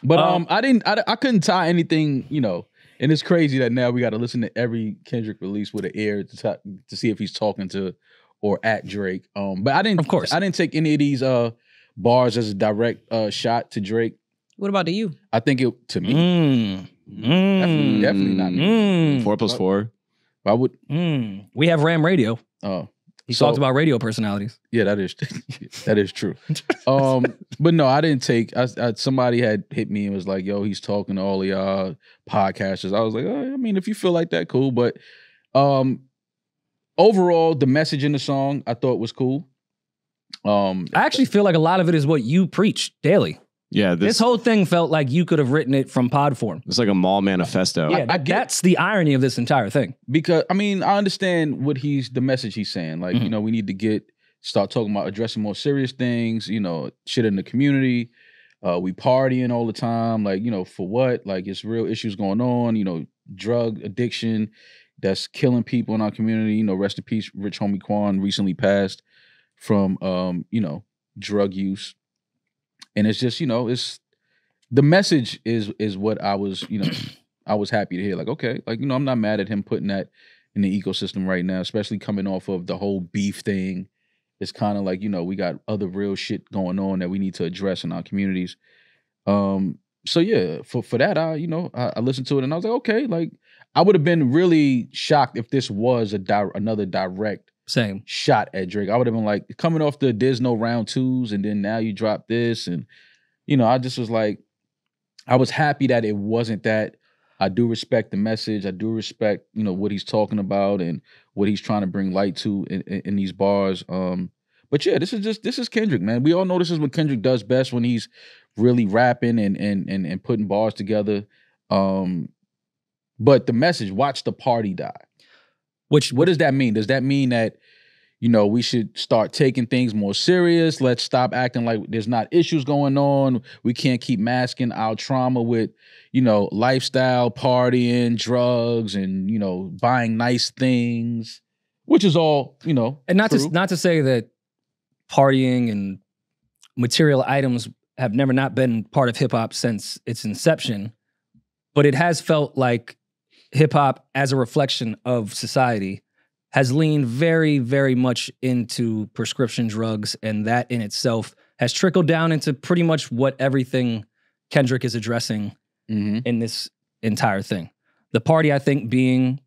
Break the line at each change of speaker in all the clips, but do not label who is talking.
But I couldn't tie anything, you know. And it's crazy that now we got to listen to every Kendrick release with an ear to see if he's talking to or at Drake. But I didn't take any of these bars as a direct shot to Drake.
What about to you?
I think it to me. Definitely not me.
4+4.
I would.
We have Ram Radio.
Oh.
He talked about radio personalities.
Yeah, that is true. But no, I didn't take. Somebody had hit me and was like, "Yo, he's talking to all of y'all podcasters." I was like, I mean, if you feel like that, cool. But overall, the message in the song I thought was cool.
I actually feel like a lot of it is what you preach daily.
Yeah,
this whole thing felt like you could have written it from pod form.
It's like a mall manifesto.
Yeah, that's the irony of this entire thing.
Because I mean, I understand the message he's saying. Like, you know, we need to start talking about addressing more serious things. You know, shit in the community. We partying all the time. Like, you know, for what? Like, it's real issues going on. You know, drug addiction that's killing people in our community. You know, rest in peace, Rich Homie Quan recently passed from you know, drug use. And it's just, you know, it's the message is what I was, you know, I was happy to hear. Like, okay, like, you know, I'm not mad at him putting that in the ecosystem right now, especially coming off of the whole beef thing. It's kind of like, you know, we got other real shit going on that we need to address in our communities. So yeah, for that, I listened to it and I was like, okay, like I would have been really shocked if this was another direct shot at Drake. I would have been like, coming off there's no round twos and then now you drop this. And, you know, I just was like, I was happy that it wasn't that. I do respect the message. I do respect, you know, what he's talking about and what he's trying to bring light to in these bars. But yeah, this is Kendrick, man. We all know this is what Kendrick does best, when he's really rapping and putting bars together. But the message, watch the party die. What does that mean? Does that mean that, you know, we should start taking things more serious? Let's stop acting like there's not issues going on. We can't keep masking our trauma with, you know, lifestyle, partying, drugs, and, you know, buying nice things, which is all, you know,
and not to say that partying and material items have never not been part of hip hop since its inception, but it has felt like hip hop, as a reflection of society, has leaned very, very much into prescription drugs, and that in itself has trickled down into pretty much what everything Kendrick is addressing in this entire thing. The party, I think, being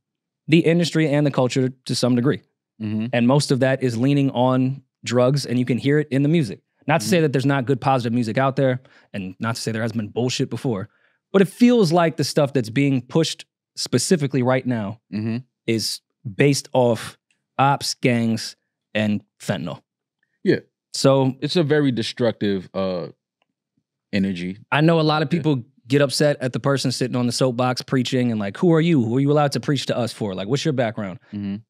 the industry and the culture to some degree. And most of that is leaning on drugs, and you can hear it in the music. Not to say that there's not good, positive music out there, and not to say there hasn't been bullshit before, but it feels like the stuff that's being pushed specifically right now is based off ops, gangs, and fentanyl.
Yeah.
So
it's a very destructive energy.
I know a lot of people get upset at the person sitting on the soapbox preaching and like, who are you? Who are you allowed to preach to us for? Like, what's your background?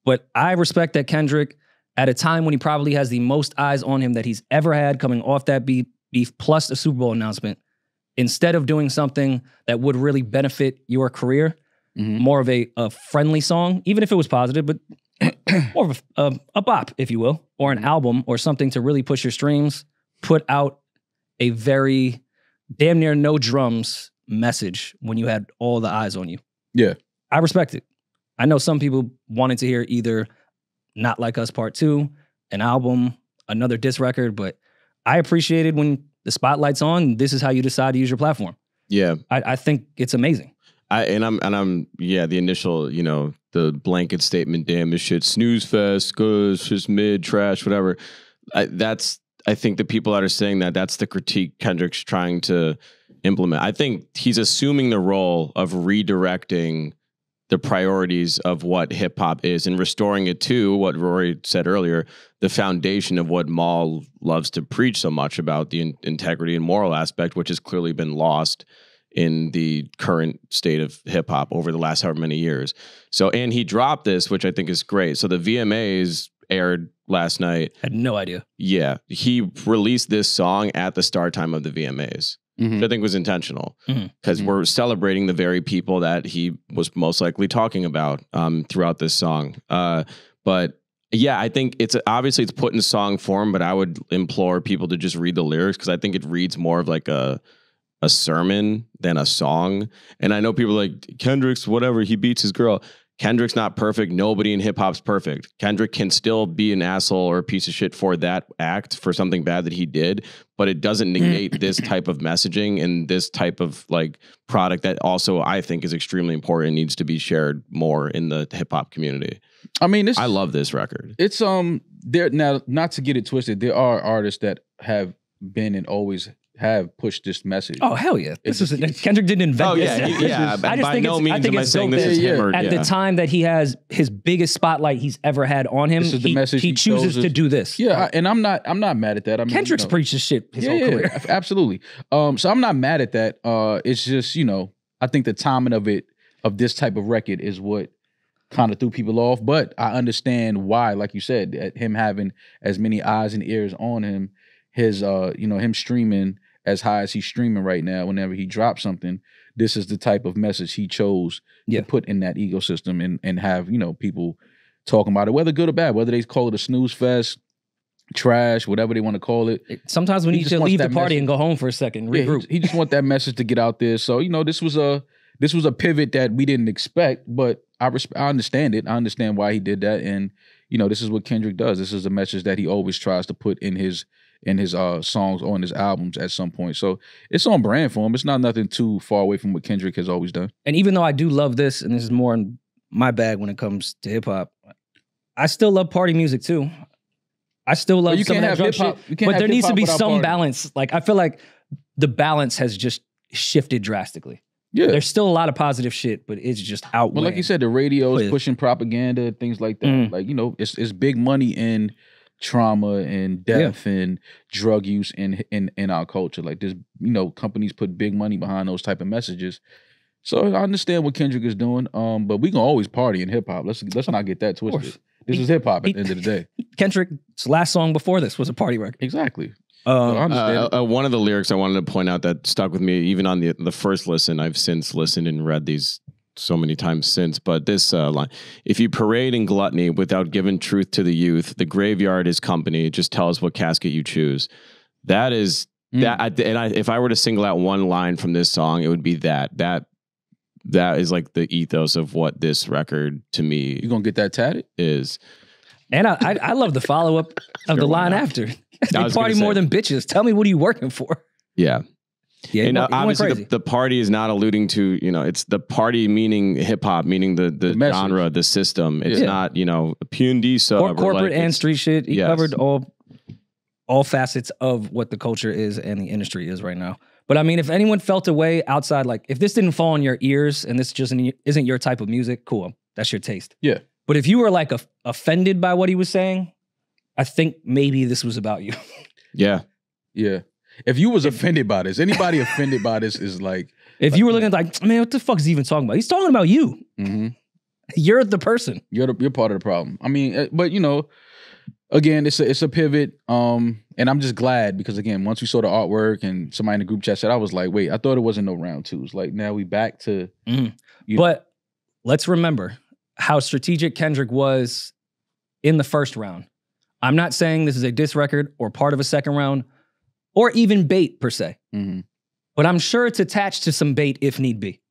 But I respect that Kendrick, at a time when he probably has the most eyes on him that he's ever had, coming off that beef plus a Super Bowl announcement, instead of doing something that would really benefit your career, more of a friendly song, even if it was positive, but more of a bop, if you will, or an album or something to really push your streams, put out a very damn near no drums message when you had all the eyes on you.
Yeah.
I respect it. I know some people wanted to hear either Not Like Us Part 2, an album, another diss record, but I appreciated when the spotlight's on, this is how you decide to use your platform.
Yeah.
I think it's amazing.
The initial, you know, the blanket statement, damn, this shit snooze fest, goes just mid, trash, whatever. I think the people that are saying that's the critique Kendrick's trying to implement. I think he's assuming the role of redirecting the priorities of what hip hop is and restoring it to what Rory said earlier, the foundation of what Maul loves to preach so much about, the integrity and moral aspect, which has clearly been lost in the current state of hip hop over the last however many years. So, and he dropped this, which I think is great. So the VMAs aired last night.
Had no idea.
Yeah. He released this song at the start time of the VMAs. Which I think was intentional because we're celebrating the very people that he was most likely talking about throughout this song. But yeah, I think it's put in song form, but I would implore people to just read the lyrics because I think it reads more of like a a sermon than a song. And I know people are like, Kendrick's whatever, he beats his girl. Kendrick's not perfect. Nobody in hip hop's perfect. Kendrick can still be an asshole or a piece of shit for that act, for something bad that he did, but it doesn't negate this type of messaging and this type of like product that also I think is extremely important and needs to be shared more in the hip hop community.
I mean,
I love this record.
It's there now, not to get it twisted, there are artists that have been and always have pushed this message.
Oh hell yeah! Kendrick didn't invent this.
I just think no means am I saying this is him.
At the time that he has his biggest spotlight he's ever had on him,
this is the message
he chooses to do this.
Yeah, and I'm not mad at that. I mean,
Kendrick's preached this shit his whole career.
Absolutely. So I'm not mad at that. It's just I think the timing of this type of record is what kind of threw people off. But I understand why, like you said, him having as many eyes and ears on him, his him streaming as high as he's streaming right now, whenever he drops something, this is the type of message he chose to put in that ecosystem and have, people talking about it, whether good or bad, whether they call it a snooze fest, trash, whatever they want to call it.
Sometimes we need to leave the party and go home for a second, regroup.
He just want that message to get out there. So, this was a pivot that we didn't expect, but I understand it. I understand why he did that. And, this is what Kendrick does. This is a message that he always tries to put in his songs or in his albums at some point. So it's on brand for him. It's not nothing too far away from what Kendrick has always done.
And even though I do love this, and this is more in my bag when it comes to hip hop, I still love party music too. I still love some of that drum shit. But there needs to be some balance. Like I feel like the balance has just shifted drastically. Yeah. There's still a lot of positive shit, but it's just outweighing.
Well, like you said, the radio is pushing propaganda, things like that. Like, it's big money in trauma and death and drug use in our culture. Like there's, companies put big money behind those type of messages. So I understand what Kendrick is doing. But we can always party in hip hop. Let's not get that twisted. This is hip hop at the end of the day.
Kendrick's last song before this was a party record.
Exactly.
One of the lyrics I wanted to point out that stuck with me, even on the first listen, I've since listened and read these so many times since, but this line, if you parade in gluttony without giving truth to the youth, the graveyard is company. Just tell us what casket you choose. That is that. If I were to single out one line from this song, it would be that is like the ethos of what this record to me.
You gonna get that tatted?
Is.
And I love the follow up of the line after. They party more than bitches. Tell me, what are you working for?
Yeah. Yeah, and obviously the party is not alluding to, it's the party meaning hip hop, meaning the genre, the system. It's not, a P&D sub.
Or corporate and street shit. He covered all facets of what the culture is and the industry is right now. But I mean, if anyone felt a way outside, like if this didn't fall in your ears and this just isn't your type of music, cool. That's your taste.
Yeah.
But if you were like offended by what he was saying, I think maybe this was about you.
Yeah.
Yeah. If you was offended by this, anybody offended by this is like...
If you were looking like, man, what the fuck is he even talking about? He's talking about you. Mm-hmm. You're the person.
You're part of the problem. I mean, but again, it's a pivot. And I'm just glad because again, once we saw the artwork and somebody in the group chat said, I was like, wait, I thought it wasn't no round twos. Like now we back to...
But let's remember how strategic Kendrick was in the first round. I'm not saying this is a diss record or part of a second round, or even bait per se. Mm-hmm. But I'm sure it's attached to some bait if need be.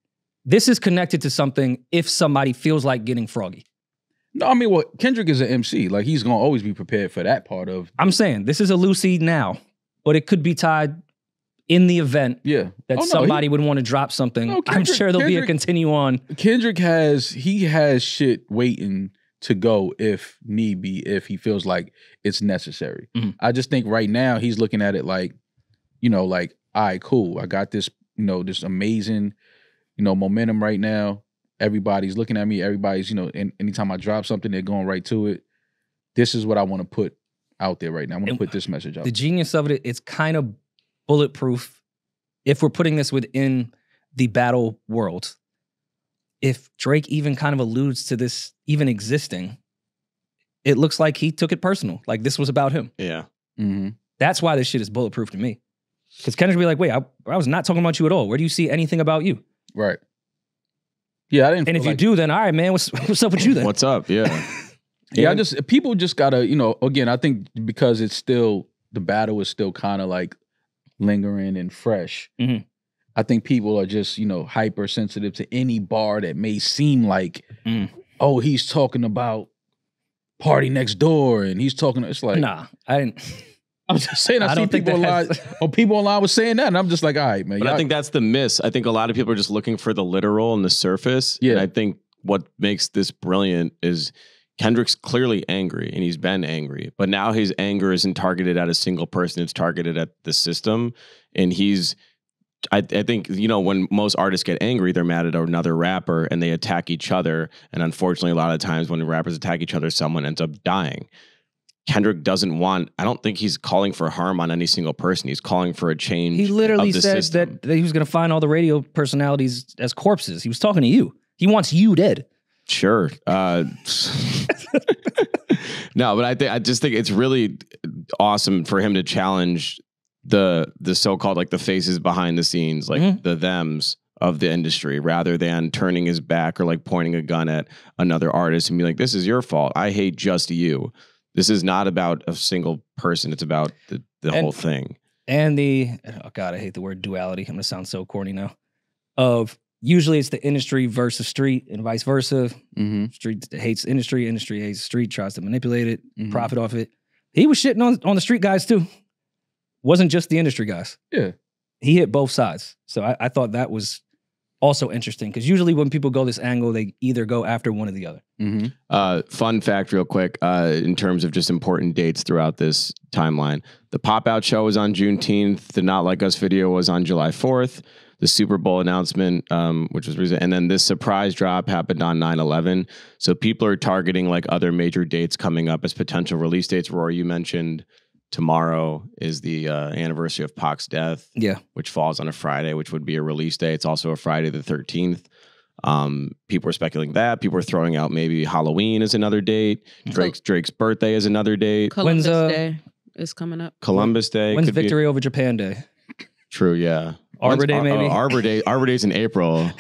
This is connected to something if somebody feels like getting froggy.
No, I mean, Kendrick is an MC. Like, he's going to always be prepared for that part of...
I'm saying, this is a loosey now, but it could be tied in the event that somebody would want to drop something. No, I'm sure there'll be a continue on.
Kendrick has shit waiting to go if need be, if he feels like it's necessary. Mm-hmm. I just think right now he's looking at it like, all right, cool. I got this, this amazing, momentum right now. Everybody's looking at me. Everybody's, and anytime I drop something, they're going right to it. This is what I want to put out there right now. I want to put this message out.
The genius of it, it's kind of bulletproof if we're putting this within the battle world. If Drake even kind of alludes to this even existing, it looks like he took it personal. Like this was about him.
Yeah.
Mm-hmm. That's why this shit is bulletproof to me. Because Kendrick would be like, wait, I was not talking about you at all. Where do you see anything about you?
Right. Yeah, I didn't.
And if you do, then all right, man, what's up with you then?
What's up? Yeah.
Yeah, people just gotta, again, I think because it's still, the battle is still kind of like lingering and fresh. Mm-hmm. I think people are just, hypersensitive to any bar that may seem like, oh, he's talking about Party Next Door, and he's talking. It's like,
nah, I didn't.
I'm just saying. I see people online. People online was saying that, and I'm just like, all right, man.
But I think that's the miss. I think a lot of people are just looking for the literal and the surface.
Yeah.
And I think what makes this brilliant is Kendrick's clearly angry, and he's been angry, but now his anger isn't targeted at a single person; it's targeted at the system, and he's. I think, when most artists get angry, they're mad at another rapper and they attack each other. And unfortunately, a lot of times when rappers attack each other, someone ends up dying. Kendrick I don't think he's calling for harm on any single person. He's calling for a change.
He literally
of the
said
system.
that he was going to find all the radio personalities as corpses. He was talking to you. He wants you dead.
Sure. No, but I just think it's really awesome for him to challenge the so-called like the faces behind the scenes, like the thems of the industry, rather than turning his back or like pointing a gun at another artist and be like, this is your fault. I hate just you. This is not about a single person. It's about the whole thing. And
oh God, I hate the word duality. I'm going to sound so corny now. Usually it's the industry versus street and vice versa. Street hates industry hates street, tries to manipulate it, profit off it. He was shitting on the street guys too. Wasn't just the industry guys.
Yeah.
He hit both sides. So I thought that was also interesting because usually when people go this angle, they either go after one or the other.
Fun fact real quick, in terms of just important dates throughout this timeline. The Pop-Out show was on Juneteenth. The Not Like Us video was on July 4th. The Super Bowl announcement, which was recent, and then this surprise drop happened on 9/11. So people are targeting like other major dates coming up as potential release dates. Rory, you mentioned tomorrow is the anniversary of Pac's death, which falls on a Friday, which would be a release day. It's also a Friday the 13th. People are speculating that. People are throwing out maybe Halloween is another date. Drake's birthday is another date.
Columbus Day is coming up.
Columbus Day.
When's Victory over Japan Day?
True, yeah.
Arbor Day, maybe?
Arbor Day's in April.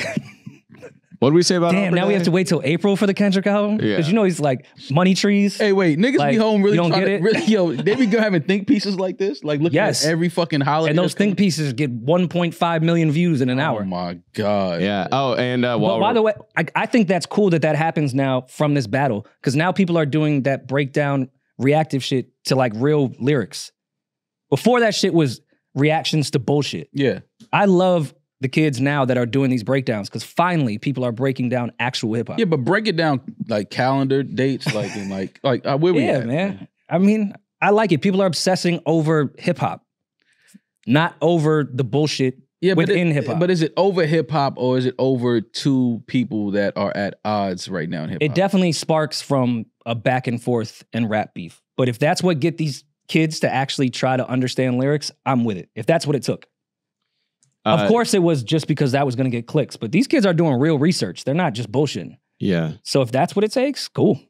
What did we say about
Damn,
Arbor
now
Day?
we have to wait till April for the Kendrick album?
Yeah.
Because he's like money trees.
Hey, wait, niggas
Like,
be home really
you don't
trying
get
to,
it?
really, they be having think pieces like this, like looking at every fucking holiday.
And those think pieces get 1.5 million views in an hour.
Oh my God.
Yeah. Oh, and
But by the way, I think that's cool that happens now from this battle because now people are doing that breakdown reactive shit to like real lyrics. Before that shit was reactions to bullshit.
Yeah.
I love the kids now that are doing these breakdowns because finally people are breaking down actual hip hop.
Yeah, but break it down like calendar dates, like and like where we at?
Man. I mean, I like it. People are obsessing over hip hop, not over the bullshit within hip hop.
But is it over hip hop or is it over two people that are at odds right now in hip hop?
It definitely sparks from a back and forth and rap beef. But if that's what get these kids to actually try to understand lyrics, I'm with it. If that's what it took. Of course it was just because that was going to get clicks, but these kids are doing real research. They're not just bullshitting.
Yeah.
So if that's what it takes, cool.